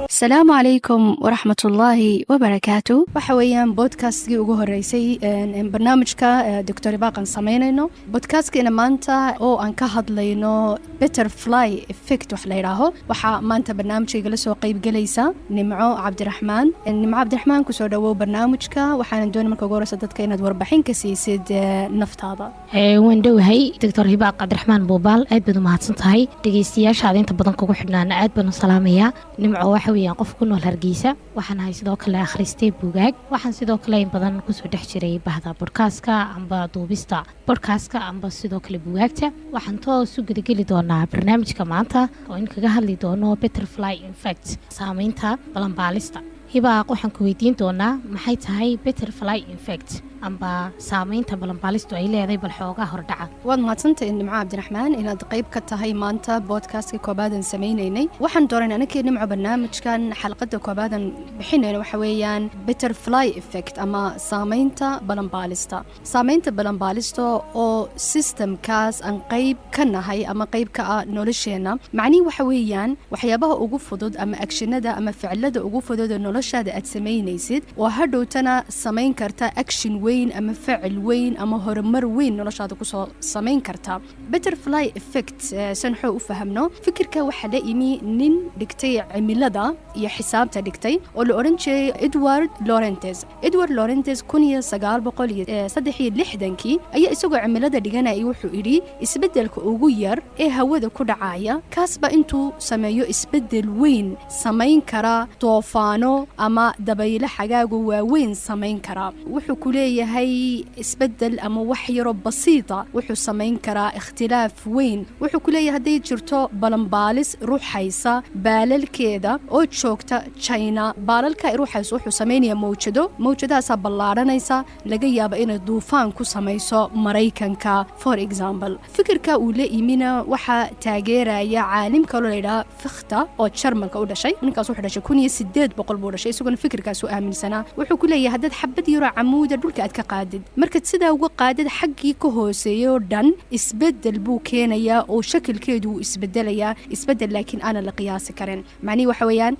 السلام عليكم ورحمة الله وبركاته. وحويان بودكاست ugu horeysay barnaamijka Dr. Baaqan sameynayno podcastkeena maanta oo aan ka hadlayno butterfly effect wax la yiraahdo. waxa maanta barnaamijka la soo qayb galaysa Nimco Cabdiraxmaan ku soo dhawow barnaamijka. waxaan doonay marka ugu horeysa dadka inaad warbixin ka siisid naftaada. waan dhowahay Dr. Hibaaq Cabdiraxmaan Boobaal, aad baad u mahadsantahay. dhageystayaasha inta badan kugu xidhnaan aad baan u salaamayaa. Nimco waxa weeyaan qof ku nool Hargeysa, waxaan hay sidoo kale akhristay buugaag, waxaan sidoo kale in badan ku soo dhex jiray bahda podcast-ka amba duubista podcast-ka amba sidoo kale buugaagta. waxaan toos u gudageli doonaa barnaamijka maanta oo in kaga hadli doono butterfly effect, saameynta balanbaalista. Hibaaq waxaan ku weydiin doonaa maxay tahay butterfly effect amba saameynta balanbaalistu ay leedahay bal xoogaa hordhaca. waad mahadsantahay Nimco Cabdiraxmaan inaad qayb ka tahay maanta podcast-ka koobaadaan sameynay. waxaan doonaynaa anakii Nimco barnaamijkan xalqada koobaadaan bixinayna waxa weeyaan butterfly effect ama saameynta balanbaalista. saameynta balanbaalista oo systemkaas aan qayb ka nahay ama qayb ka ah nolosheena. macnaheedu waxa weeyaan waxyaabaha ugu fudud ama actionada ama ficilada ugu fudud ee noloshaada aad sameynaysid oo hadhowtana sameyn karta action weyn ama ficil weyn ama horumar weyn noloshaada ku soo sameyn karta. butterfly effect sanxoo u fahamno fikirka waxa la imi nin dhigtay cimilada iyo xisaabta dhigtay oo la oran jiray Edward Lorenz 1963 ayaa isagoo cimilada dhiganayay wuxuu yiri isbedelka ugu yar ee hawada ku dhacaya kaasba intuu sameeyo isbedel weyn sameyn kara toofaano ama dabaylo xagaagu waaweyn sameyn kara. wuxuu ku leeyahay isbedel ama wax yaro basiita wuxuu sameyn karaa ikhtilaaf weyn. wuxuu ku leeyahay haday jirto balanbaalis ruuxaysa baalalkeeda oo joogta China, baalalka ruuxaysa wuxuu sameynaya mawjadahaas ballaaranaysa laga yaabo inay duufaan ku sameyso Mareykanka for example. fikirka uu la imina waxa taageeraya caalim kale oo leeyahay Fichte oo Jarmalka u dhashay. ninkaas wuxuu dhashay 1800 buu dhashay isagoo fikirkaas u aaminsanaa. wuxuu ku leeyahay hadad xabad yaro camuud dhulka aad ka qaadid marka sidaa uga qaadid xaggii ka hooseeyo dhan isbedel buu keenayaa oo shakilkeedu isbedelayaa isbedel laakiin aan la qiyaasi karin. macnaheedu waxa weeyaan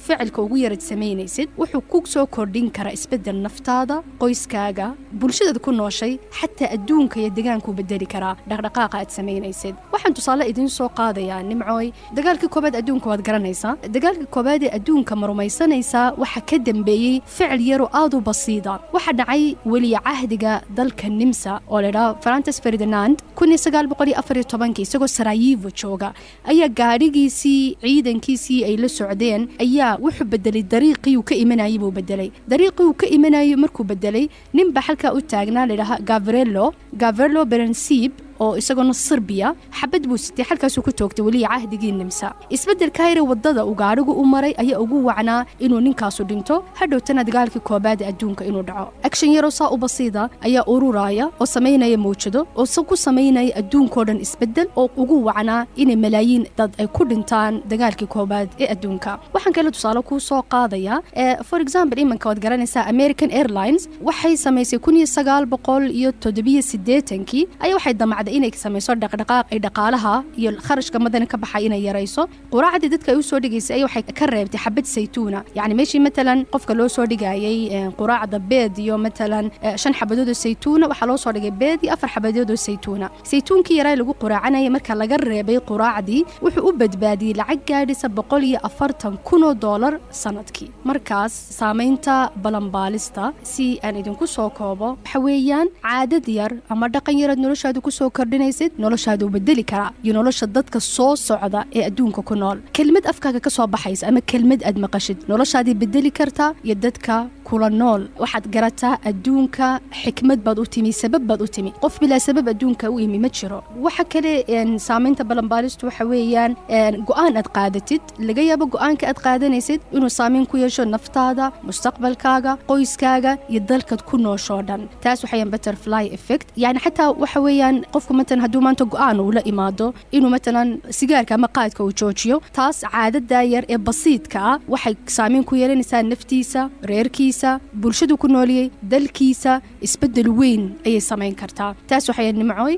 ficilka ugu yar sameynaysid wuxuu ku soo kordhin karaa isbedel naftaada, qoyskaaga, bulshada ku nooshay, xataa adduunka iyo deegaanka uu bedeli karaa dhaqdhaqaaqa aad sameynaysid. waxaan tusaale idin soo qaadayaa Nimcooy dagaalkii koobaad adduunka waad garanaysaa. dagaalkii koobaad ee adduunka marmaysanaysa waxa ka dambeeyay ficil yaro aad u basiida. waxa dhacay wali cahdiga dalka Nimsa oo la yiraahdo Francis Ferdinand 1914 isagoo Sarajevo jooga ayaa gaarigiisii ciidankiisii ay la socdeen ayaa wuxuu bedelay dariiqii uu ka imanayay buu bedelay. dariiqii uu ka imanayay markuu bedelay nin ba halka u taagnaa la yiraahdo Gavrilo Princip oo isagoo Serbia xabad buu sitay halkaas uu ku toogtay wali cahdigii Nimsa. isbedelka yar wadada uu gaarigu u maray ayaa ugu wacnaa inuu ninkaas dhinto hadhowtana dagaalkii koobaad adduunka inuu dhaco. action yar oo saa u basiida ayaa ururaya oo sameynaya mawjado oo soo ku sameynaya adduunka oo dhan isbedel oo ugu wacnaa in malaayiin dad ay ku dhintaan dagaalkii koobaad ee adduunka. waxaan kale tusaale ku soo qaadaya for example imanka wad garanaysaa American Airlines waxay sameysay 1987 ayaa waxay inay samayso dhaqdhaqaaq ay dhaqaalaha iyo kharashka madana ka baxay inay yarayso. quraacdii dadka ay u soo dhigaysay waxay ka reebtay xabad saytuuna. yani meeshii matalan qofka loo soo dhigayay quraacda beed iyo matalan 5 xabadood oo saytuuna waxa loo soo dhigay beed iyo 4 xabadood oo saytuuna. saytuunkii yaray lagu quraacanay marka laga reebay quraacdii wuxuu u badbaadiyay lacag gaadhisa $140,000 sanadkii. markaas saameynta balanbaalista si aan idinku soo koobo waxa weeyaan caadad yar ama dhaqan yar noloshaadu ku soo kordhinaysid noloshaadu bedeli karaa iyo nolosha dadka soo socda ee adduunka ku nool. kelmad afkaaga ka soo baxaysa ama kelmad aad maqashid noloshaadii bedeli kartaa iyo dadka kula nool. waxaad garataa adduunka xikmad baad u timi, sabab baad u timi. qof bilaa sabab adduunka u yimi ma jiro. waxa kale saameynta balanbaalistu waxa weeyaan go'aan aad qaadatid laga yaabo go'aanka aad qaadanaysid inuu saameyn ku yeesho naftaada, mustaqbalkaaga, qoyskaaga iyo dalka ku noosho dhan. taas waxay butterfly effect. yani xataa waxa weeyaan qofku matalan hadduu maanta go'aan uu la imaado inuu matalan sigaarka ama qaadka uu joojiyo, taas caadada yar ee basiidka ah waxay saameyn ku yeelanaysaa naftiisa, reerkiisa, bulshadu ku nooliyay, dalkiisa. isbedel weyn ayay sameyn kartaa. taas waxay Nimcooy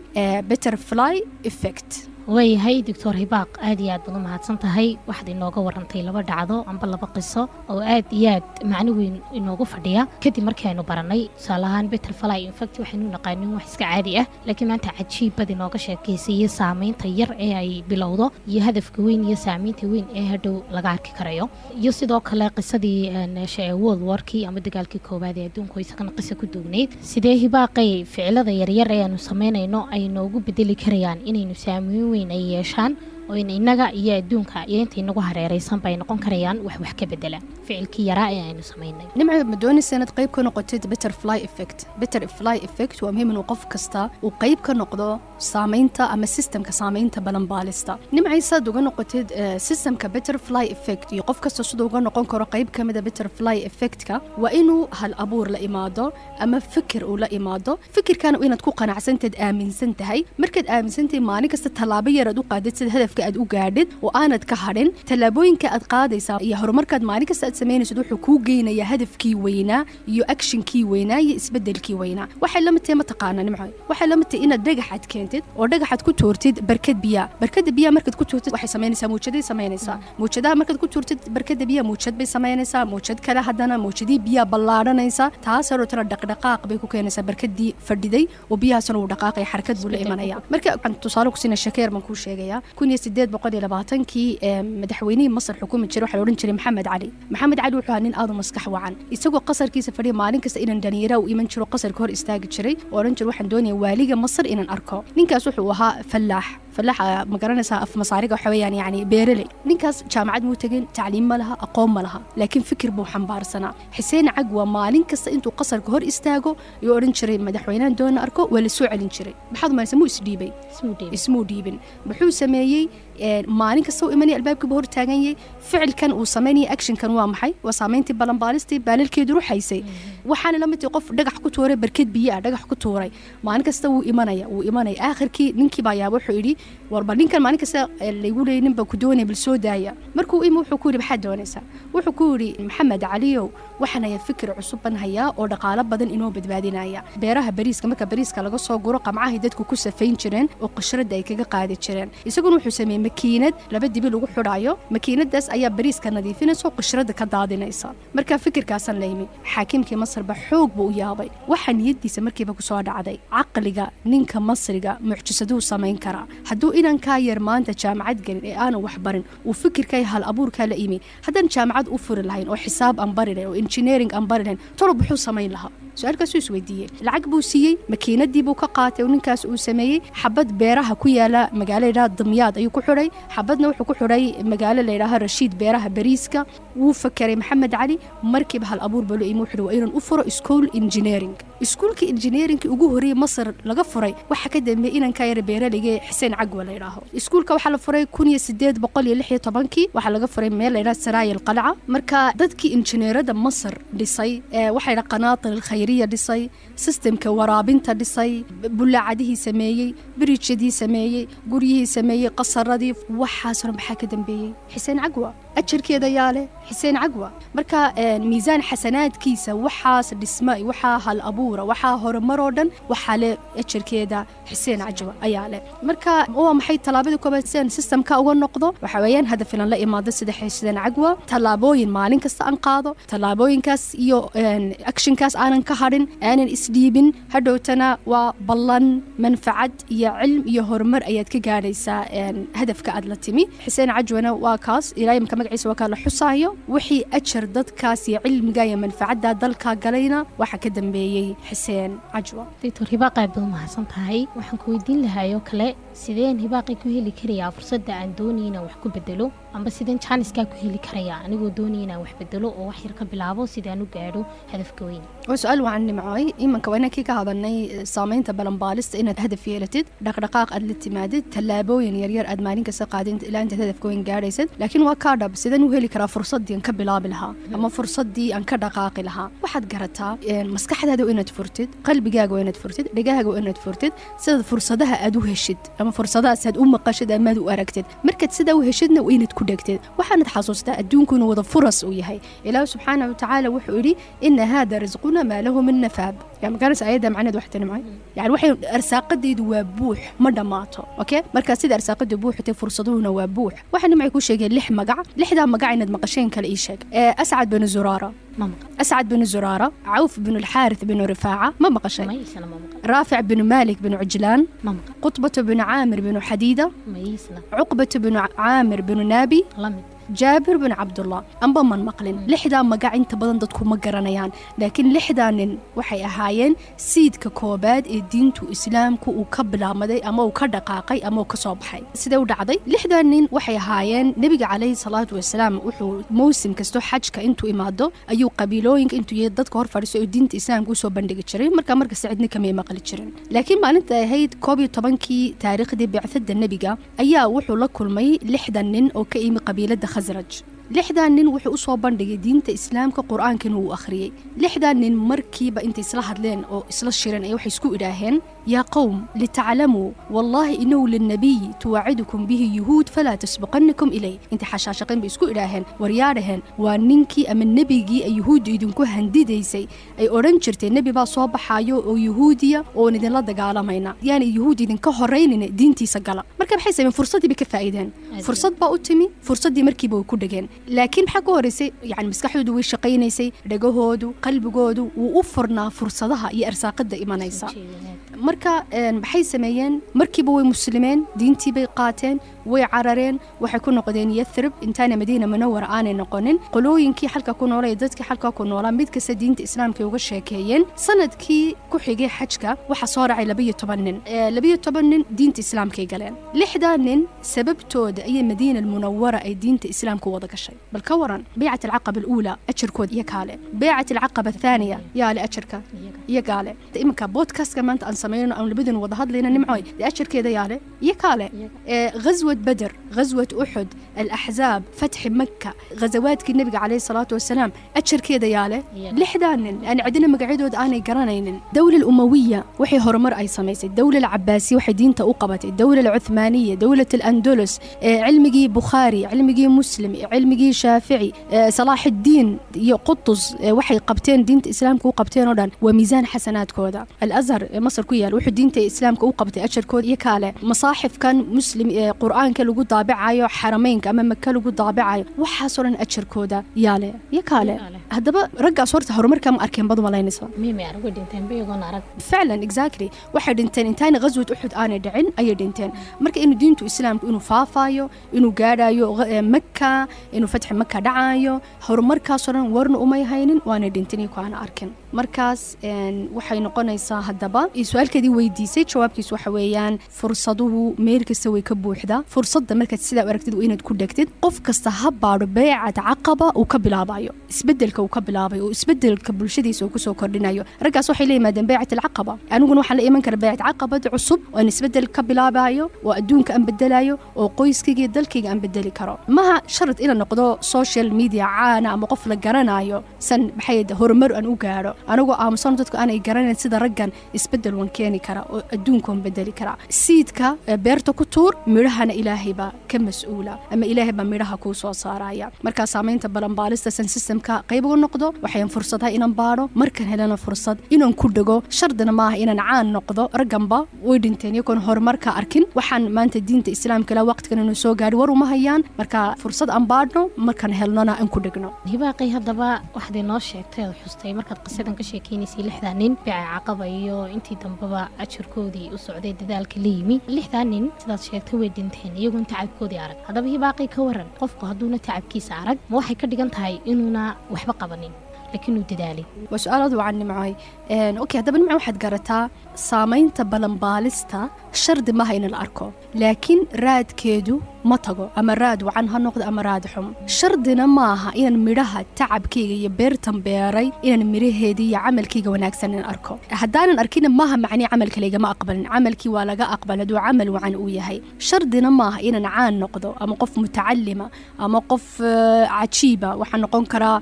butterfly effect. waayahay doctor hibaaq aad iyo aad baad u mahadsan tahay waxaad inooga warantay laba dhacdo amba laba qiso oo aad iyo aad macno weyn inoogu fadhiya kadib markii aynu baranay tusaale ahaan butterfly infect waxaynu naqaanin wax iska caadi ah laakiin maanta cajiib bad inooga sheekeysay saameynta yar ee ay bilowdo iyo hadafka weyn iyo saameynta weyn ee hadhow laga arki karayo iyo sidoo kale qisadii World War-kii ama dagaalkii koowaad ee adduunka isagana qisa ku duugnayd sidee hibaaqay ficilada yaryar ee aanu sameynayno ay noogu bedeli karayaan inaynu saameyn weyn ay yeeshaan oo inaga iyo adduunka iyo inta inagu hareeraysan bay noqon karayaan wax ka bedela ficilkii yaraa ee aynu sameynay nimco ma doonaysa inaad qayb ka noqotid butterfly effect waa muhiim inuu qof kasta uu qayb ka noqdo saameynta ama systemka saameynta balanbaalista nimcaysaad uga noqotid systemka butterfly effect iyo qof kasta siduu uga noqon karo qayb ka mid a butterfly effectka waa inuu hal abuur la imaado ama fikir uu la imaado fikirkana inaad ku qanacsantayd aaminsan tahay markaad aaminsantahay maalin kasta tallaabo yar aad u qaadid sida hadaf aad u gaadhid oo aanad ka hadhin tallaabooyinka aad qaadaysaa iyo horumarkaad maalin kasta aad samaynaysid wuxuu kuu geynayaa hadafkii weynaa iyo actionkii weynaa iyo isbedelkii weynaa waxay la mid tahay mataqaana nimco waxay la mid tahay inaad dhagaxad keentid oo dhagaxad ku tuurtid barkad biyaa markaad ku tuurtid waxay samaynaysaa muujaday samaynaysaa muujadaha markaad ku tuurtid barkada biyaa muujad bay samaynaysaa muujad kale haddana muujadii biyaa ballaadhanaysaa taas horotana dhaqdhaqaaq bay ku keenaysaa barkadii fadhiday oo biyahaasna uu dhaqaaqaya xarakad buu la imanaya marka waxaan tusaale ku siina shakeer baan kuu sheegayaa 1820kii madaxweynihii Masar xukumi jiray waxa la oran jiray Maxamed Cali wuxuu ahaa nin aad u maskax wacan isagoo qasarkiisa fadhiya maalin kasta inaan dhalinyaro u iman jiro qasarka hor istaagi jiray oo oran jiray waxaan doonayaa waaliga Masar inaan arko ninkaas wuxuu ahaa falaax ma garanaysaa af masaariga waxa weeyaan yani beeraley ninkaas jaamacad muu tagin tacliim ma laha aqoon ma laha laakiin fikir buu xambaarsanaa Xuseen Cagwa maalin kasta intuu qasarka hor istaago iyo oran jiray madaxweynahan doona arko wala soo celin jiray maxaad ma ismuu isdhiibay ismuu dhiibin wuxuu sameeyay maalin kasta uu imanay albaabka hor taaganyay ficilkan uu sameeyay actionkan waa maxay waa saameyntii balanbaalistii baalalkeedu ruuxaysay waxaana la mid qof dhagax ku tuuray barkad biyo dhagax ku tuuray maalin kasta uu imanaya aakhirkii ninkii baa yaabo wuxuu yiri warba ninkan maalin kasta lagu leeynin ba ku doonay bil soo daaya markuu wuxuu ku yiri maxaa doonaysaa wuxuu ku yiri Maxamed Caliyow waxaan ayaa fikir cusub ban hayaa oo dhaqaale badan inoo badbaadinaya beeraha bariiska marka bariiska laga soo guro qamcaha dadku ku safayn jireen oo qashrada ay kaga qaadi jireen isaguna wuxuu sameeyay makiinad laba dibi lagu xidhaayo makiinadaas ayaa bariiska nadiifinaysa qashrada ka daadinaysa marka fikirkaasan leeymi xaakimkii Masar ba xoog buu yaabay waxa niyadiisa markiiba ku soo dhacday aqliga ninka Masriga mucjisaduu sameyn kara haduu inaan ka yar maanta jaamacad galin ee aan wax barin uu fikirkay hal abuurka la imi hadan jaamacad u furi lahayn oo xisaab aan barin oo engineering aan barin tolo wuxuu sameyn lahaa su'aalkaas uu isweydiiyay lacag buu siiyay makiinadii buu ka qaatay oo ninkaas uu sameeyay xabad beeraha ku yaala magaalada Damyaad ayuu ku xidhay xabadna wuxuu ku xidhay magaalo la yiraahdo Rashiid beeraha bariiska wuu fakiray Maxamed Cali markii hal abuur buu leeyahay wuxuu inaan u furo school engineering iskuulka engineering ugu horeeyay Masar laga furay waxa ka dambeeyay inaan ka yar beeralayga Xuseen Cagwa la yiraahdo iskuulka waxa la furay 1816 waxa laga furay meel la yiraahdo Saraayil Qalca marka dadkii injineerada Masar dhisay waxay qanaatir khayriya dhisay systemka waraabinta dhisay bulaacadii sameeyay bridgeadii sameeyay guryihii sameeyay qasaradii waxaasna maxaa ka dambeeyay Xuseen Cagwa ajarkeeda yaale Xuseen Cagwa marka miisaan xasanaadkiisa waxaas dhismay waxa hal abuura waxa horumar oo dhan waxa le ajarkeeda Xuseen Cagwa ayaa le marka oo maxay talaabada koobaad systemka uga noqdo waxa weeyaan hadaf in la imaado sida Xuseen Cagwa talaabooyin maalin kasta aan qaado talaabooyinkaas iyo actionkaas aanan ka harin aanan isdhiibin hadhowtana waa ballan manfaacad iyo cilm iyo horumar ayaad ka gaaraysaa hadafka aad la timi Xuseen Cagwana waa kaas ilaahay magaciisa waa la xusaayo wixii ajar dadkaas iyo cilmiga iyo manfaacada dalka galayna waxa ka dambeeyay Xuseen Cagwa Dr. Hibaaq aad u mahadsan tahay waxaan ku weydiin lahaa kale sideen Hibaaq ku heli karayaa fursadda aan doonayna wax ku bedelo amba sideen chance-ka ku heli karayaa anigoo doonayna wax bedelo oo wax yar ka bilaabo sidaan u gaadho hadafka weyn وسؤال وعن معي إيمانك وأنا كي كهذا إني سامين تبلن بالست إن هدف يلتد دقائق الاتمادد تلابوين يرير أدمانين كسقادين إلى أنت هدف كوين جاريسد لكن وكارد بس إذا نوهلي كرا فرصة دي أنك بلابلها أما فرصة دي أنك دقائق لها واحد جرتها مسكح هذا وإنه تفرتد قلب جاج وإنه تفرتد رجاج وإنه تفرتد سد فرصة ده أدوه الشد أما فرصة ده سد قشد أما دو أركتد مركز سد وهشدنا وإنه تكودكتد وحنا حاسوس ده أدون كونوا وضع فرص وياهي إله سبحانه وتعالى وحوري إن هذا رزقنا ما له له من نفاد يعني مقارنة آيادة معنا دو حتى معي يعني وحي أرساقدي دو وابوح مدى ماتو أوكي مركز سيد أرساقدي بوح تفرصدونا وابوح وحنا معي كل شيء لح مقع لح دا مقع إند مقشين كلا إيشك أسعد بن زرارة أسعد بن زرارة عوف بن الحارث بن رفاعة ما مقشين رافع بن مالك بن عجلان قطبة بن عامر بن حديدة عقبة بن عامر بن نابي جابر بن عبد الله أنبا من مقلن لحدا مقع انت بدن ددكو مقرانيان لكن لحدانن waxay ahaayeen siidka koobaad ee diintu islaamku uu ka bilaamaday ama uu ka dhaqaaqay ama uu ka soo baxay sidoo dhacday lixdaanin waxay ahaayeen nabiga kaleey salaatu wasalaam wuxuu mowsim kasto xajka intuu imaado ayuu qabiilooyinka intuu dadka hor fadhiiso ee diinta islaamku soo bandhigi jiray marka sacidna kama maqli jirin laakiin maalinta ahayd 12kii taariikhdii bicfada nabiga ayaa wuxuu la kulmay lixdaanin oo ka imi qabiilada خزرج لحدان وحي أصوى بندقي دين إسلام كقرآن كانوا أخري لحدان مركبة أنت إصلاح لين أو إصلاح الشيران أي وحي سكو إلهين يا قوم لتعلموا والله إنه للنبي توعدكم به يهود فلا تسبقنكم إليه أنت حشاشقين بيسكو إلهين وريارهن واننكي أم النبي جي يهود يدنكو هنديديسي أي أورنجرتي النبي با صوبح حايو أو يهودية أو ندين لا دقالة مينا يعني يهودي دنكو هرين دينتي سقالة مركب حيث من فرصتي بكفائدين فرصة با أتمي فرصة دي مركبة وكودجين لكن بحق ورسي يعني مسكحدو ويشقينيسي دغهودو قلبغودو ووفرنا فرصدها iyo arsaaqada imanaysa marka maxay sameeyeen markiiba way muslimiin diintii bay qaateen way carareen waxay ku noqdeen Yathrib intaana Madiina Munawwara aanay noqonin qolooyinkii halka ku noolay dadkii halka ku noolaa mid kasta diinta islaamka uga sheekeeyeen sanadkii ku xigay xajka waxa soo raacay 12 nin diinta islaamka ay galeen 6 nin sababtooda ay Madiina Munawwara ay diinta islaamka wada gashay bal ka waran بيعة العقبة الأولى أشركود يكاله بيعة العقبة الثانية يا لأشركة يكاله إمك بودكاست كمان أنسمينه أو لبدن وضحض لنا نمعوي لأشرك كذا ياله يكاله غزوة بدر غزوة أحد الأحزاب فتح مكة غزوات النبي عليه الصلاة والسلام أشرك كذا ياله لحدان أنا عندنا مقعدود أنا قرنين الدولة الأموية وحي هرمر أي سميس الدولة العباسية وحي دين تأوقبت الدولة العثمانية دولة الأندلس علمي بخاري علمي مسلم علمي شافعي صلاح الدين يقطز وحي قبتين دين الإسلام كو قبتين ودان وميزان حسنات كودا الأزهر مصر كويا الوحي دين الإسلام كو قبتي أشر كود يكاله مصاحف كان مسلم قرآن كلو طابع عايو حرمين كما مكة لو طابع عايو وحصرا أشر كودا ياله يكاله هذا بقى رجع صورته هرمر كم أركان بدو ملاي نسوا ميمي أرجو دينتين بيجون عرق فعلا إكزاكتلي واحد دينتين انتين غزوة أحد أنا دعين أي دينتين مركا إنه دينتو إسلام إنه فافايو إنه قارايو مكة إنه فتح مكة دعايو هرمركا صرنا ورن أمي هينن وأنا دينتني كأنا أركن مركز waxay noqonaysaa hadaba su'aalkadii weydiisay jawaabkiisu waxa weeyaan fursaduhu meel kasta way ka buuxdaa fursadda markaad sida aragtid waa inaad ku dhagtid qof kasta ha baaro bay'at aqaba uu ka bilaabayo isbedelka uu ka bilaabayo oo isbedelka bulshadiisa uu ku soo kordhinayo ragaas waxay leeyimaadeen bay'at aqaba aniguna waxaan la iman karaa bay'at aqaba cusub oo isbedel ka bilaabayo oo adduunka aan bedelayo oo qoyskayga iyo dalkayga aan bedeli karo maha shart ina noqdo social media caana ama qof la garanayo san maxay horumar aan u gaaro anigu aamusan dadku aanay garanaynin sida raggan isbedel wan keeni kara oo adduunkoon bedeli kara siidka beerta ku tuur midhahana ilaahay ba ka mas'uula ama ilaahay ba midhaha ku soo saaraya marka saameynta balanbaalista systemka qayb uga noqdo waxaan fursadaha inaan baaro markaan helana fursad inaan ku dhago shardina maaha inaan caan noqdo ragganba way dhinteen iyagoon horumarka arkin waxaan maanta diinta islaamka la waqtigan inuu soo gaari war uma hayaan marka fursad aan baadno markaan helnana aan ku dhigno hibaaqay hadaba waxday noo sheegtay oo xustay markaad qisadan ka sheekeynaysi 6 nin baa caqaba iyo intii dambaba ajirkoodii u socday dadaalka leeyimi 6 nin sidaad sheegtay way dhinteen iyagu tacabkoodii arag hadaba hibaaqay ka waran qofku haduuna tacabkiisa arag ma waxay ka dhigan tahay inuuna waxba qabanin لكنه تدالي وسؤال هذا عني معي اوكي هذا بنمع واحد قرأتها سامينتا بلنبالستا شرد ما هين الأركو لكن راد كيدو مطقو أما راد وعنها نقد أما راد حم شردنا ماها إن مرها تعب كيغا يبيرتن بياري إن مريه دي عمل كيغا وناكسن الأركو هدانا الأركين ماها معني عمل كليغا ما أقبل عمل كي ولا أقبل دو عمل وعن أويهي شردنا ماها إن عان نقدو أما قف متعلمة أما قف عجيبة وحن نقون كرا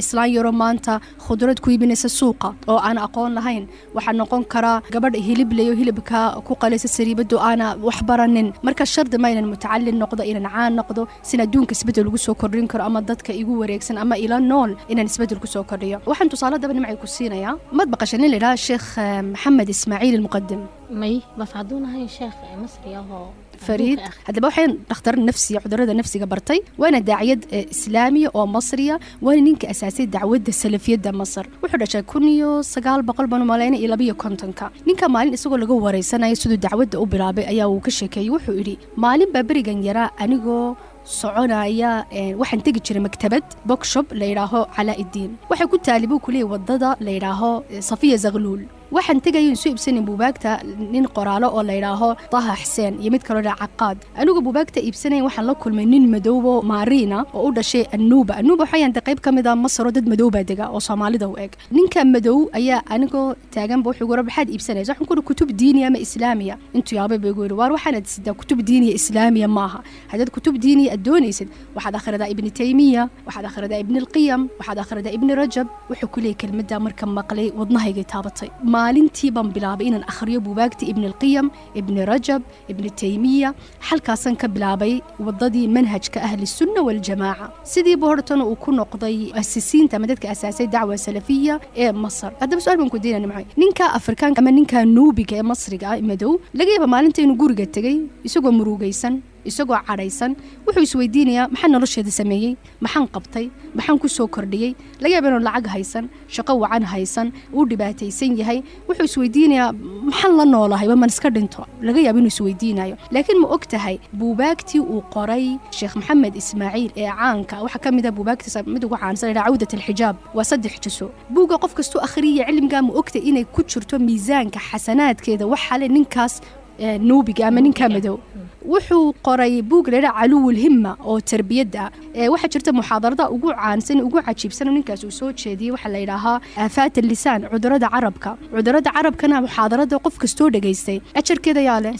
إسلام يرومانتا خضرات كوي بنس السوق أو أنا أقول لهين وحن نقون كرا قبل هيلب ليو هيلب كا ku qalaysa sariibadu aana wax baranin marka shardi ma inaan mutacallin noqdo inaan caan noqdo sina adduunka isbedel ugu soo kordhin karo ama dadka igu wareegsan ama ila nool inaan isbedel ku soo kordhiyo waxaan tusaale daba nimcay ku siinayaa mad baqashan in la yiraahdo sheekh maxamed ismaaciil المقدم may bafaaduuna hay sheekh masri ahoo فريد هذا بوحين دكتور نفسي عذرة نفسي قبرتي وأنا داعية إسلامية أو مصرية وأنا نينك أساسي دعوة السلفية دا مصر وحدا شاكونيو سقال بقلب مالين إلى بيو كونتنكا نينك مالين إسوق لجو وريسنا يسودو دعوة أو برابع أيا وكشكي وحوري مالين ببرجن يرى أنيجو soconaya waxaan tagi jiray maktabad bookshop la yiraahdo Calaa Iddiin waxa ku taalibo kulay wadada la yiraahdo Safiya Zagluul waxaan tagay soo iibsanin buugaagta nin qoraalo oo la yiraahdo Taha Xuseen iyo mid kale oo Caqaad anigu buugaagta iibsanay waxaan la kulmay nin madoobo Maarina oo u dhashay Anuuba waxay qayb kamid ah Masar dad madooba dega oo Soomaalida u eg ninka madow ayaa anigu taagan buu wuxuu rabxad iibsanay waxaan ku kutub diiniya ama islaamiya intuu yaabay buu yiri war waxaan sida kutub diiniya islaamiya maaha hadad kutub diiniya الدونيسد واحد آخر ذا ابن تيمية واحد آخر ذا ابن القيم واحد آخر ذا ابن رجب وحكوا لي كلمة دا مركم مقلي وضنها يتابطي مالين تيبان بلابين أخريو بوباكتي ابن القيم ابن رجب ابن تيمية حلقة سنك بلابي وضدي منهج كأهل السنة والجماعة سيدي بورتون وكون قضي أساسين تمدد كأساسي دعوة سلفية مصر هذا سؤال من كدينا معي نينكا أفريكان كما نينكا نوبي كمصري مدو لقيبا مالين تينو قورقة تجي يسوقوا مروقيسن isagoo caraysan wuxuu isweydiinayaa maxaan nolosheeda sameeyay maxaan qabtay maxaan ku soo kordhiyay laga yaabo inuu lacag haysan shaqo wacan haysan uu dhibaataysan yahay wuxuu isweydiinayaa maxaan la noolahay ma iska dhinto laga yaabo inuu isweydiinayo laakiin ma ogtahay buugaagtii uu qoray Sheekh Maxamed Ismaaciil ee caanka waxa kamid ah buugaagtiisa mid ugu caansan ee Cawdat al-Xijaab waa 3 jiso buuga qof kasto akhriya cilmiga ma ogtay inay ku jirto miisaanka xasanaadkeeda waxa le ninkaas نوبي أما نين كامدو وحو قري بوق لنا علو الهمة أو تربية واحد شرت محاضرة وقوع عن سن وقوع عجيب سنة نكاس وصوت شدي وحلا يراها آفات اللسان عذرة عرب كان محاضرة وقف كستودة جيستي أشر كذا ياله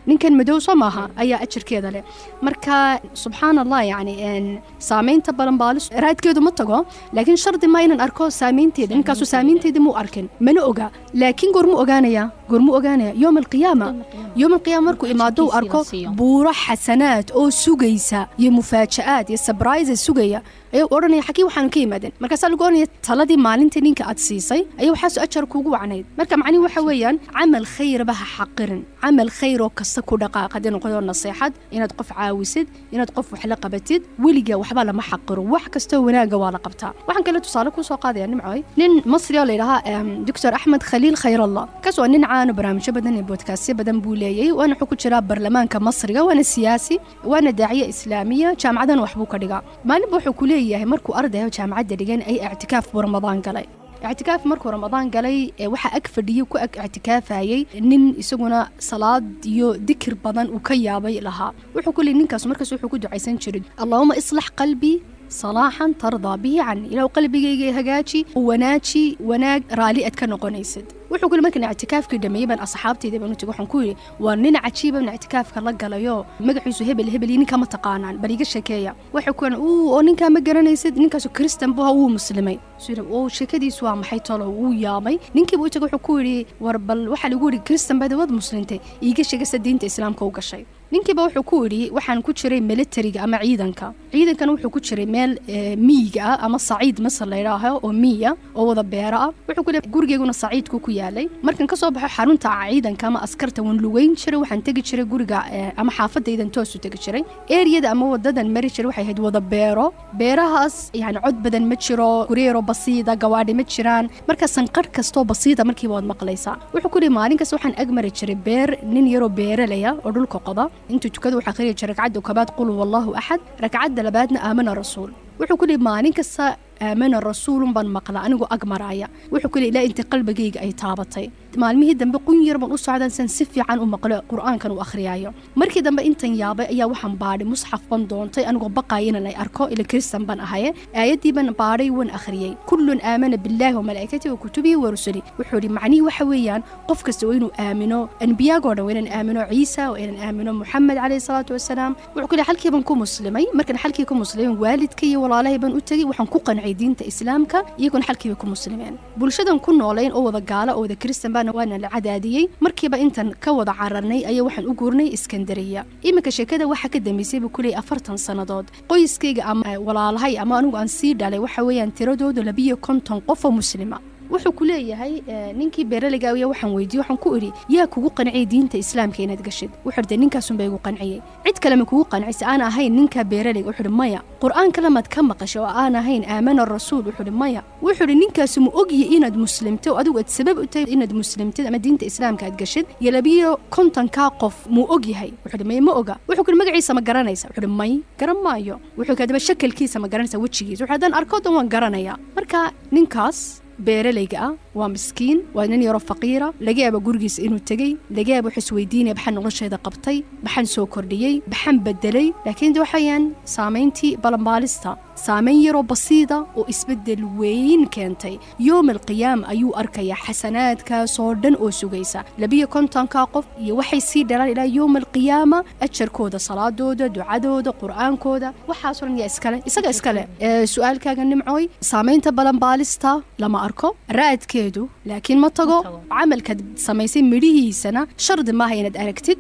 نين كان مدو صماها أي أشر كذا له مركا سبحان الله يعني إن سامين تبلن بالس رأيت كده متقو لكن شرط ما ين أركو سامين تيد نكاسو سامين تيد مو أركن منو أوجا لكن قرمو أوجانيا يوم القيامة مركو إمادو أركو بورا حسنات أو سوغيسا يمفاجآت يسبرايز السوغية أيو أوراني حكي وحان كيمادن مركا سالقوني تلادي مالنتي نينكا أتسيسي أيو حاسو أجر كوغو عنيد مركا معني وحويا عمل خير بها حقرن عمل خير وكسكو دقاقة دين وقدر نصيحة إنا تقف عاوسد إنا تقف حلقة بتد وليقا وحبالا ما حقرو وحكستو وناقا والا قبتا وحان كلا تصالك وسوقاذي يعني معاي نين مصري اللي لها دكتور أحمد خليل خير الله كسو نين عانو برامج بدن البودكاست بدن بوليي وأنا حكو شراب برلمان كمصري وأنا سياسي وأنا داعية إسلامية جامعة وحبوكا دقا ما نبو حكولي مركو أرده جامعة دقان أي اعتكاف برمضان قلي اعتكاف مركو رمضان قلي وحا أكفرديو كو اعتكاف هاي نين يسوقنا صلاة يو ذكر بدن وكيابي لها وحكولي نينكاس مركز وحكو دعيسان شرد اللهم إصلح قلبي صلاحا ترضى به عني لو قلبي هجاتي وناتي وناج رالي أتكن قنيسد wuxuu kula markan اعتكافkii dhameeyay asxaabtayda baan u tagay waxaan ku yiri waa nin cajiib ah اعتكافka la galayo magaciisu hebel ninka ma taqaanaan bariga sheekeeya wuxuu ku oo ninka ma garanaysid ninkaas kristan buu uu muslimay sida oo sheekadiisu waa maxay tolo uu yaabay ninkii buu tagay wuxuu ku yiri war bal waxa lagu yiri kristan baa wad muslintay iiga sheegay diinta islaamka u gashay ninkii baa wuxuu ku yiri waxaan ku jiray militariga ama ciidankan wuxuu ku jiray meel miyiga ama saciid masal la yiraahdo oo miya oo wada beera wuxuu ku leeyahay gurigeeguna saciidku ku yaalay markan ka soo baxo xarunta ciidanka ama askarta wan lugeyn jiray waxaan tagi jiray guriga ama xaafadaydan toos u tagi jiray eriyada ama wadadan mari jiray waxay ahayd wada beerahaas yani cod badan ma jiro guriyeero basiida gawaadhi ma jiraan marka sanqar kasto basiida markii wad maqlaysaa wuxuu ku leeyahay maalin kasta waxaan agmari jiray beer nin yaro beeralaya oo dhulka qoda intuu tukado waxa akhriyo jiray ragcad kabaad qul wallahu ahad ragcad labaadna aamana rasuul wuxuu ku leeyahay maalin kasta آمن الرسول بن مقلا أنا جو أجمر عيا وحكي لي لا أنت قلبك يجي أي تابطي معلمه دم بقنير من أسعد إنسان سفي عن مقلا القرآن كانوا آخر عيا مركي دم أنت يابا يا وحن باري مصحف بندون طي أنا جو بقاينا لا أركو إلى كريستن بن أهاي آياتي بن باري ون آخرية كل آمن بالله وملائكته وكتبه ورسله وحوري معني وحويان قف كستوينو آمنوا أنبياء قرنا وين آمنوا عيسى وين آمنوا محمد عليه الصلاة والسلام وحكي حلكي بنكون مسلمين مركن حلكي يكون مسلمين والدكي ولا له بن أتجي وحنكون diinta islaamka iyagoon xalkii ku muslimiin bulshadan ku nooleen oo wada gaala oo wada kristan baan waana la cadaadiyey markiiba intan ka wada cararnay ayaa waxaan u guurnay Iskandariya iminka sheekada waxa ka dambeysay kulay 40 sanadood qoyskayga ama walaalahay ama anigu aan sii dhalay waxa weeyaan tiradoodu 250 qof oo muslima wuxuu ku leeyahay ninkii beeraliga ah waxaan weydiiyay waxaan ku iri yaa kugu qancay diinta islaamka inaad gashid wuxuu dhintay ninkaas bay ugu qanciyay cid kale ma kugu qancay aan ahayn ninka beeraliga wuxuu maya quraanka lamaad ka maqasho oo aan ahayn aamana rasuul wuxuu maya wuxuu ninkaas mu ogyahay inaad muslimto adigu aad sabab u tahay inaad muslimtid ama diinta islaamka aad gashid yalabiyo konton ka qof mu ogyahay wuxuu ma oga wuxuu ku magaciisa ma garanaysa wuxuu may garan maayo wuxuu kadaba shakalkiisa ma garanaysa wajigiisa wuxuu hadan arko waan garanaya marka ninkaas beeralayga ah waa miskiin waa nin yaro faqiira laga yaabo gurigiisa inuu tagay laga yaabo xisweydiinay baxan nolosheeda qabtay baxan soo kordhiyay baxan bedelay laakiin waxayaan saameyntii balanbaalista saameyn yaro basiida oo isbedel weyn keentay yoom alqiyaam ayuu arkaya xasanaadkaas oo dhan oo sugaysa 250 ka qof iyo waxay sii dhalaan ilaa yoom alqiyaama ajarkooda salaadooda ducadooda quraankooda waxaas oo dhan isaga iskale su'aalkaaga nimcooy saameynta balanbaalista lama arko raadkeedu laakiin ma tago camalka samaysay midhihiisana shardi ma aha inaad aragtid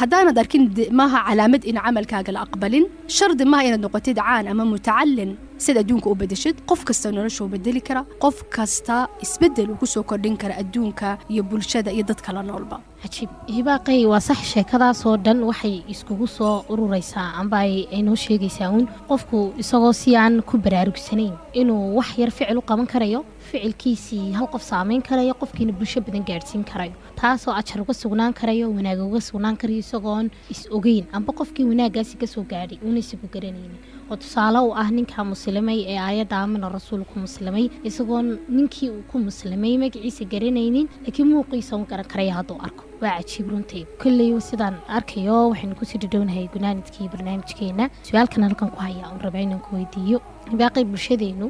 haddaanad arkin maaha calaamad in camalkaaga la aqbalin shardi ma aha inaad noqotid caan ama mutacallin sida adduunka u bedeshid qof kasta nolosha u bedeli kara qof kasta isbedel uu ku soo kordhin kara adduunka iyo bulshada iyo dadka la noolba cajiib hibaaqay waa sax sheekadaas oo dhan waxay iskugu soo ururaysaa amba ay noo sheegaysaa qofku isagoo si aan ku baraarugsanayn inuu wax yar ficil u qaban karayo ficilkiisii hal qof saameyn karayo qofkiina bulsho badan gaadhsiin karayo taasoo ajar uga sugnaan karayo wanaag uga sugnaan karayo isagoon is ogeyn amba qofkii wanaagaasi ka soo gaadhay una isagu garanaynin oo tusaale u ah ninka muslimay ee aayadda aamana rasuulku muslimay isagoon ninkii uu ku muslimay magaciisa garanaynin laakiin muuqiisa u garan karaya hadduu arko waa cajiib runtii kolley sidaan arkayo waxaynu kusii dhadhownahay gunaanidkii barnaamijkeena su-aalkan halkan ku haya oon rabaa inaan ku weydiiyo baaqi bulshadeenu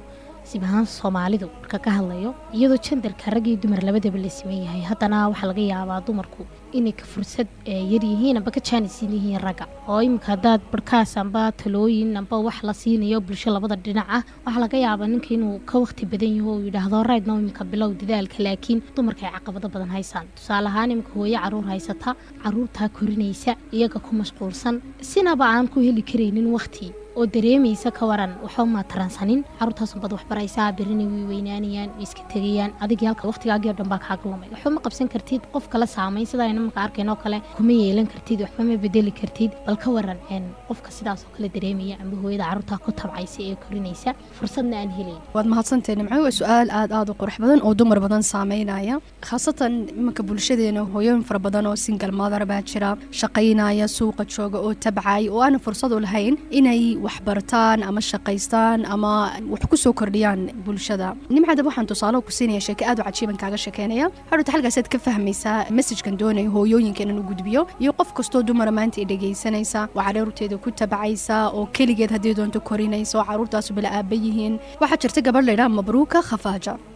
sibahaan Soomaalidu marka ka hadlayo iyadoo jandarka rag iyo dumar labadaba la siman yahay haddana waxaa laga yaabaa dumarku inay ka fursad yar yihiin amba ka jaanisiin yihiin ragga oo imika haddaad barkaas amba talooyin amba wax la siinayo bulsho labada dhinac ah waxaa laga yaabaa ninka inuu ka waqti badan yaho oo yidhaahdo raydna imika bilow dadaalka laakiin dumarka ay caqabado badan haysaan tusaale ahaan imika hooyo caruur haysata caruurtaa korinaysa iyaga ku mashquulsan sinaba aan ku heli karaynin waqti oo dareemaysa ka waran waxa ma taransanin caruurtaas bad wax baraysaa birini way weynaanayaan iska tagayaan adiga halka waqtigaaga dhan baa kaaga lumay waxa ma qabsan kartid qof kala saameyn sida ayna marka arkayno kale kuma yeelan kartid waxba ma bedeli kartid bal ka waran qofka sidaas oo kale dareemaya amba hooyada caruurta ku tabcaysa ee korinaysa fursadna aan helin waad mahadsantahay nimco waa su'aal aad u qurux badan oo dumar badan saameynaya khaasatan imanka bulshadeena hooyooyin fara badan oo single mother baa jira shaqaynaya suuqa jooga oo tabcay oo aan fursad u lahayn inay wax bartaan ama shaqaystaan ama wax ku soo kordhiyaan bulshada nimcada waxaan tusaale ku siinaya sheeko aad u cajiiban kaaga sheekeynaya hadda halkaas aad ka fahmaysaa message-kan doonay hooyooyinka inuu gudbiyo iyo qof kasto dumar maanta dhageysanaysa waa caruurteeda ku tabcaysa oo kaligeed hadii doonto korinayso caruurtaas bila aabayihiin waxa jirta gabadh leeyahay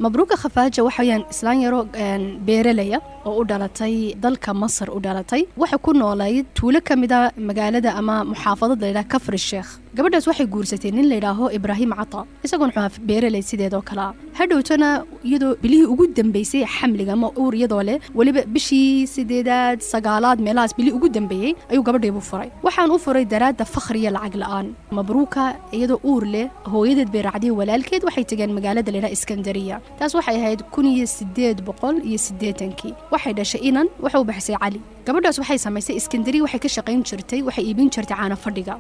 mabruuka khafaaja waxayaan islaan yaro beeralaya oo u dhalatay dalka Masar u dhalatay waxa ku noolayd tuulo kamida magaalada ama muxaafadada leeyahay Kafr Sheekh gabadhaas waxay guursatay nin la yiraahdo Ibrahim Cata isagoon wuxuu beeralay sideedoo kala hadhowtana iyadoo bilihii ugu dambeysay xamliga ma uur iyadoo leh waliba bishii 8aad 9aad meelahaas bilihii ugu dambeeyay ayuu gabadheebu furay waxaan u furay daraada fakhriya lacag la'aan mabruuka iyadoo uur leh hooyadeed bay raacday walaalkeed waxay tageen magaalada leeyahay Iskandariya taas waxay ahayd 1880 waxay dhashay inan waxa uu baxsay Cali gabadhaas waxay samaysay Iskandariya waxay ka shaqayn jirtay waxay iibin jirtay caana fadhiga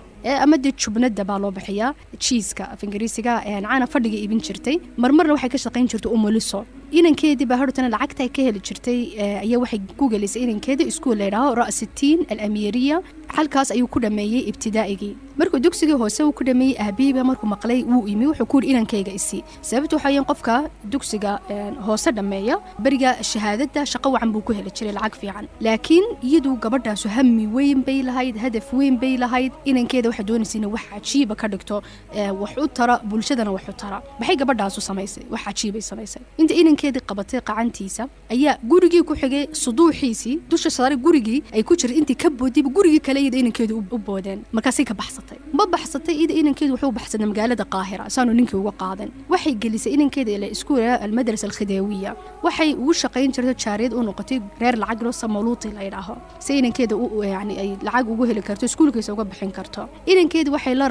ama jubnada baa loo bixiyaa cheese-ka af Ingiriisiga caana fadhiga iibin jirtay marmarna waxay ka shaqayn jirtay umuliso inankeedii baa hortana lacagta ay ka heli jirtay ayaa waxay ku galisay inankeedii iskuul leeyahay Ra'sitiin al-Amiriya halkaas ayuu ku dhameeyay ibtidaa'igii markuu dugsiga hoose uu ku dhameeyay aabiiba markuu maqlay uu imi wuxuu ku yiri inankeyga isi sababtu waxa ay qofka dugsiga hoose dhameeya bariga shahaadada shaqo wacan buu ku heli jiray lacag fiican laakiin iyadu gabadhaas hammi weyn bay lahayd hadaf weyn bay lahayd inankeeda waxa doonaysiina wax cajiiba ka dhigto wax u tara bulshadana wax u tara maxay gabadhaas u samaysay wax cajiib ay samaysay inta inankeedii qabatay qacantiisa ayaa gurigii ku xigay suduuxiisi dusha saaray gurigii ay ku jirtay intii ka boodib gurigii kale iyada inankeedu u boodeen markaasay ka baxsatay ma baxsatay iyada inankeedu wuxuu baxsaday magaalada qaahira saanu ninkii uga qaadan waxay gelisay inankeeda ila iskuulka almadrasa alkhidaawiya waxay ugu shaqayn jirtay jaariyad u noqotay reer lacag loo samaluuti la yiraahdo si inankeeda yani ay lacag ugu heli karto iskuulkiisa uga bixin karto inankeedu waxay la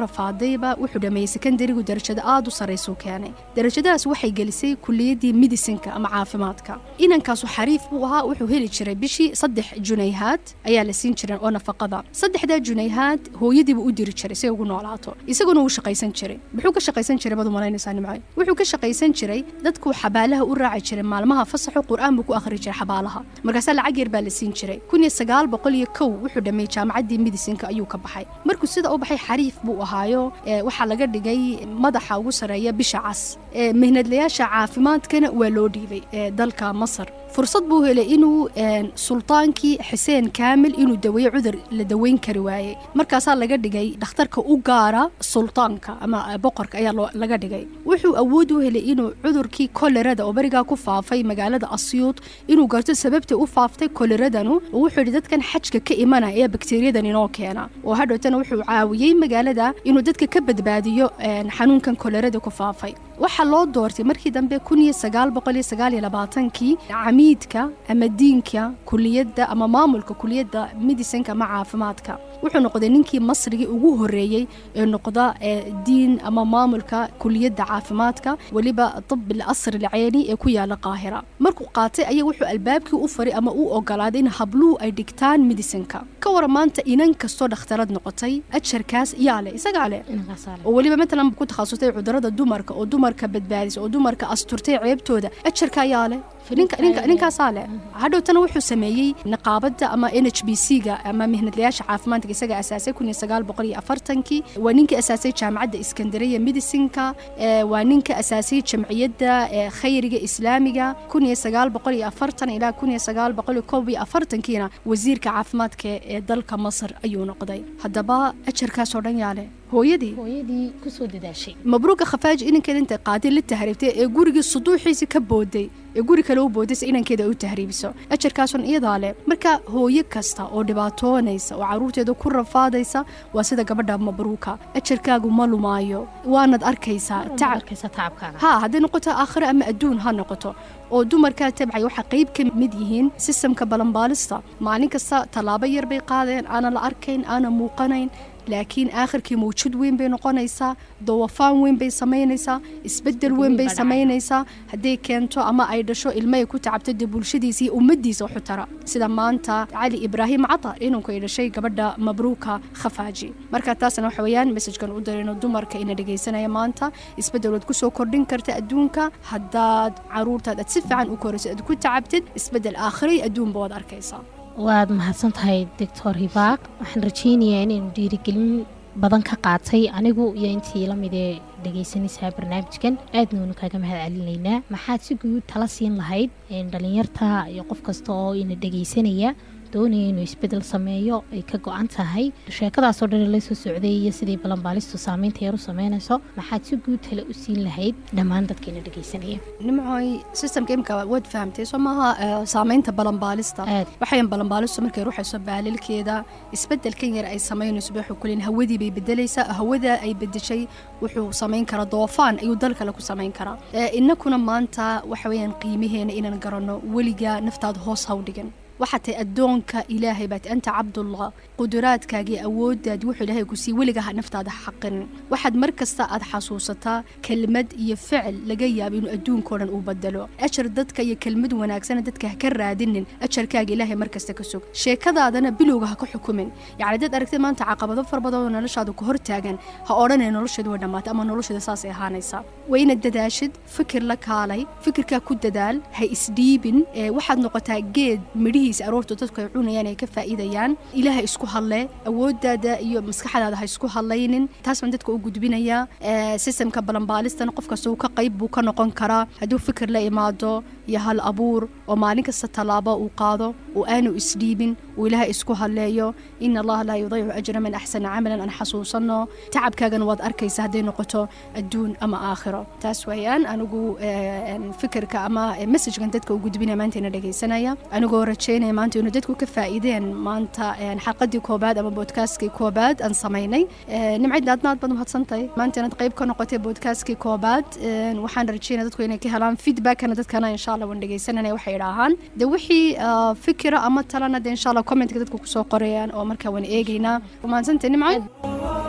rafaadayba wuxuu dhameeyay secondary-gu darajada aad u sareyso keenay darajadaas waxay gelisay kulliyadii medicinka ama caafimaadka inankaas xariif buu ahaa wuxuu heli jiray bishii 3 junayhaad ayaa la siin jiray oo nafaqada 3 junayhaad hooyadii buu u diri jiray si ugu noolaato isaguna uu shaqaysan jiray wuxuu ka shaqaysan jiray badu malaynaysan nimcay wuxuu ka shaqaysan jiray dadku xabaalaha u raaci jiray maalmaha fasaxo quraan buu ku akhri jiray xabaalaha markaas lacag yar baa la siin jiray 1901 wuxuu dhameeyay jaamacadii medicinka ayuu ka baxay markuu sida u baxay xariif buu ahaayo waxa laga dhigay madaxa ugu sareeya bisha cas mihnadlayaasha caafimaadkana waa loo dhiibay dalka Masar fursad buu helay inuu sultaankii Xuseen Kaamil inuu daweeyo cudur la daweyn kari waayay markaas laga dhigay dhakhtarka u gaara sultaanka ama boqorka ayaa laga dhigay wuxuu awood u helay inuu cudurkii kolerada oo bariga ku faafay magaalada Asyuut inuu garto sababta u faaftay koleradanu wuxuu dadkan xajka ka imanaya ee bakteeriyadan inoo keena oo hadhowtana wuxuu caawiyay magaalada inuu dadka ka badbaadiyo xanuunkan kolerada ku faafay waxa loo doortay markii dambe 1929 عميدك أما دينك كلية أما ماملك كلية ميديسنك مع عافماتك wuxuu noqday ninkii Masriga ugu horeeyay ee noqda diin ama maamulka kulliyada caafimaadka waliba طب العصر العيني ee ku yaala Qaahira markuu qaatay ayaa wuxuu albaabkii u faray ama uu ogolaaday in habluhu ay dhigtaan medicinka ka war maanta inan kasto dhakhtarad noqotay ajarkaas yaale isaga leh oo waliba mesela ku takhasustay cudurada dumarka oo dumarka badbaadis oo dumarka asturtay ceebtooda ajarka yaale ninka saale hadhowtana wuxuu sameeyay niqaabada ama NHBC-ga ama mihnadlayaasha caafimaadka isaga asaasay 1940 waa ninka asaasay jaamacadda Iskandariya medicinka waa ninka asaasay jamciyadda khayriga islaamiga 1940 ilaa 1941 wasiirka caafimaadka ee dalka Masar ayuu noqday hadaba ajarkaas oo dhan yaale hooyadii ku soo dadaashay mabruuka khafaaji inankeeda inta qaadin la tahriibtay ee guriga suduuxiisa ka booday ee guri kale u boodis inankeeda u tahriibiso ajarkaasun iyada leh marka hooyo kasta oo dhibaatoonaysa oo caruurteeda ku rafaadaysa waa sida gabadha mabruuka ajarkaagu ma lumaayo waanad arkaysaa tacabkaaga haddii noqoto aakhira ama adduun ha noqoto oo dumarka tabcay waxa qayb ka mid yihiin sistamka balanbaalista maalin kasta talaabo yar bay qaadeen aan la arkayn aan muuqanayn laakiin aakhirkii mawjud weyn bay noqonaysaa dawafaan weyn bay sameynaysaa isbedel weyn bay sameynaysaa haddii keento ama ay dhasho ilmaha ku tacabtay bulshadiisa iyo ummadiisa wax u tara sida maanta Ali Ibrahim Cata inuu ka dhashay gabadha mabruuka khafaaji marka taasna waxa weeyaan message-kan u dirayno dumarka in dhageysanaya maanta isbedelad ku soo kordhin karta adduunka haddaad caruurtaada si fiican u korayso aad ku tacabtid isbedel aakhiri adduun baad arkaysaa waad mahadsantahay Dr. Hibaaq waxaan rajaynayaa inaynu dhiirigelin badan ka qaatay anigu iyo intii la mid ee dhageysanaysa barnaamijkan aadna kaaga mahadcelinaynaa maxaad si guud tala siin lahayd dhalinyarta iyo qof kasta oo ina dhageysanaya doonaya inuu isbedel sameeyo ay ka go'an tahay sheekadaas oo dhan la soo socday iyo sidii balanbaalistu saameynta yar u sameynayso maxaad si guud tala u siin lahayd dhammaan dadka ina dhageysanaya nimcoy systemka imka wad fahamtay somaha saameynta balanbaalista waxay balanbaalistu markay ruuxayso baalilkeeda isbedelkan yar ay sameynayso wuxuu kulin hawadii bay bedelaysaa hawada ay bedeshay wuxuu sameyn karaa doofaan ayuu dalka la ku sameyn karaa inakuna maanta waxa weeyaan qiimaheena inaan garanno weliga naftaada hoos ha u dhigan waxaatay addoonka ilaahay baad anta cabdullah quduraadkaagii awooddaad wuxuu ilaahay ku sii weligaha naftaada xaqin waxaad mar kasta aad xasuusataa kelmad iyo ficil laga yaabo inuu adduunkoo dhan uu bedelo ajar dadka iyo kelmad wanaagsan dadka ha ka raadinin ajarkaaga ilaahay mar kasta ka sug sheekadaadana bilowga ha ka xukumin yacni dad aragtay maanta caqabado fara badan oo noloshaada ku hortaagan ha odhanay nolosheedu way dhammaatay ama nolosheeda saas ay ahaanaysaa waa inaad dadaashid fikir la kaalay fikirkaa ku dadaal ha isdhiibin waxaad noqotaa geed midhihiisa aroorta dadku ay cunayaan ay ka faa'iidayaan ilaahay isku hadle awooddaada iyo maskaxdaada ha isku hadlaynin taas baan dadka u gudbinayaa systemka balanbaalistan qof kasta uu ka qayb buu ka noqon karaa hadduu fikir la imaado iyo hal abuur oo maalin kasta tallaabo uu qaado oo aanu isdhiibin oo ilaahay isku halleeyo in allaha laa yudiicu ajra man axsana camalan aan xasuusanno tacabkaagana waad arkaysa hadday noqoto adduun ama aakhiro taas weeyaan anigu fikirka ama messajkan dadka u gudbinaya maanta ina dhegaysanaya anigoo rajaynaya maanta inuu dadku ka faa'iideen maanta xalqadii koobaad ama boodkaastkii koobaad aan samaynay nimcad aad baad mahadsantahay maanta inaad qayb ka noqotay boodkaastkii koobaad waxaan rajaynaya dadku inay ka helaan feedbackana dadkana insha allah waan dhegaysananaya waxay idhaahaan de wixii fikira ama talana de insha allah commentka dadku kusoo qorayaan oo markaa waan eegaynaa mahadsantahay nimcad